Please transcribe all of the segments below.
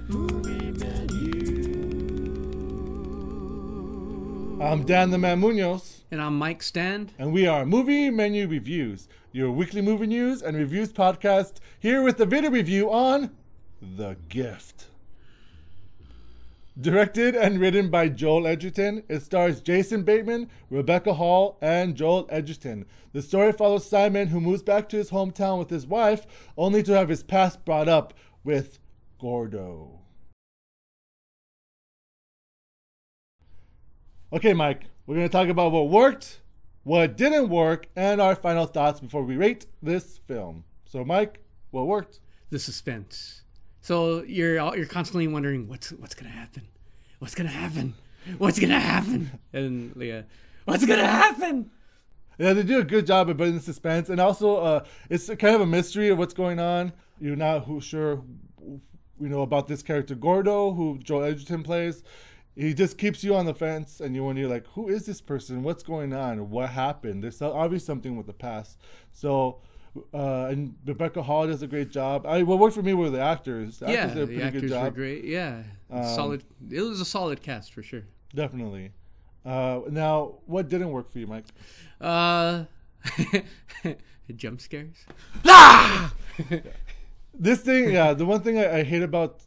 Movie Menu. I'm Dan the Man Munoz. And I'm Mike Stand. And we are Movie Menu Reviews, your weekly movie news and reviews podcast, here with the video review on The Gift. Directed and written by Joel Edgerton, it stars Jason Bateman, Rebecca Hall, and Joel Edgerton. The story follows Simon, who moves back to his hometown with his wife, only to have his past brought up with Gordo. Okay, Mike, we're going to talk about what worked, what didn't work, and our final thoughts before we rate this film. So, Mike, what worked? The suspense. So you're constantly wondering what's gonna happen, what's gonna happen, what's gonna happen, and Leah, what's gonna happen? Yeah, they do a good job of building the suspense, and also it's kind of a mystery of what's going on. You're not sure, about this character Gordo, who Joel Edgerton plays. He just keeps you on the fence, and you wonder, like, who is this person? What's going on? What happened? There's obviously something with the past. So, and Rebecca Hall does a great job. What worked for me were the actors. The actors did a pretty good job. Were great. Yeah, solid. It was a solid cast for sure. Definitely. Now, what didn't work for you, Mike? Jump scares. This thing, the one thing I hate about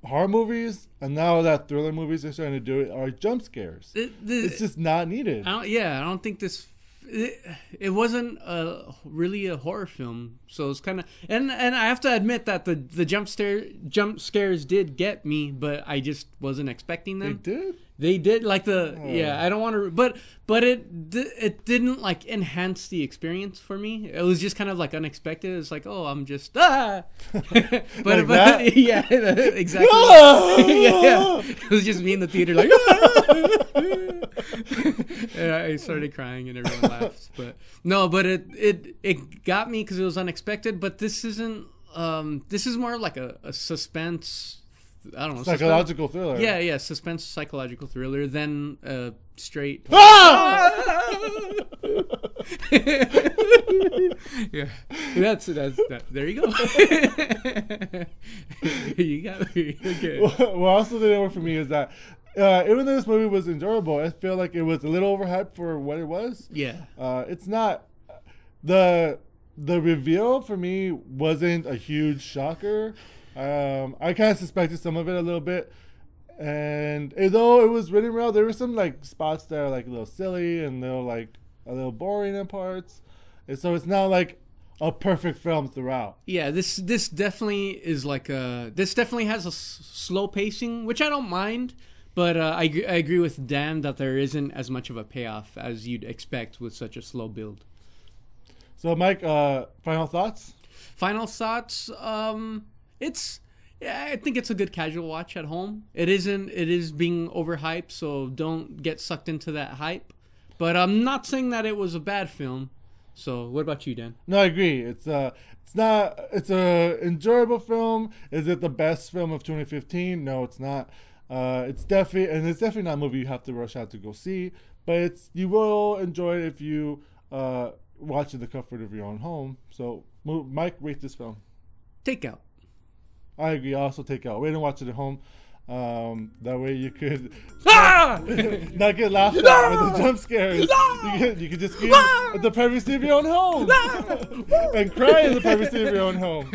horror movies, and now that thriller movies are starting to do it, are jump scares. It's just not needed. I don't think this. It wasn't really a horror film, so it's kind of and I have to admit that the jump scares did get me, but I just wasn't expecting them. They did like I don't want to, but it didn't like enhance the experience for me. It was just kind of like unexpected. It's like, oh, I'm just but yeah, exactly. yeah, it was just me in the theater like, and I started crying and everyone laughed. But no, but it got me because it was unexpected. But this isn't. This is more like a suspense. I don't know. Psychological thriller. Yeah, suspense psychological thriller than straight. Yeah, that's that. There you go. You got me. Okay. What also didn't work for me is that even though this movie was enjoyable, I feel like it was a little overhyped for what it was. Yeah. It's not the reveal for me wasn't a huge shocker. I kind of suspected some of it a little bit, and though it was written well, there were some like spots that are like a little silly and they're like a little boring in parts, and so it's not like a perfect film throughout. Yeah, this definitely is like this definitely has a slow pacing, which I don't mind, but I agree with Dan that there isn't as much of a payoff as you'd expect with such a slow build. So, Mike, final thoughts? Final thoughts. I think it's a good casual watch at home. It is being overhyped, so don't get sucked into that hype. But I'm not saying that it was a bad film. So what about you, Dan? No, I agree. It's a enjoyable film. Is it the best film of 2015? No, it's not. It's definitely not a movie you have to rush out to go see, but you will enjoy it if you watch it in the comfort of your own home. So, Mike, rate this film. Takeout. I agree. I also take out. Wait and watch it at home. That way you could not get laughed at with the jump scares. You could just scream at the privacy of your own home and cry in the privacy of your own home.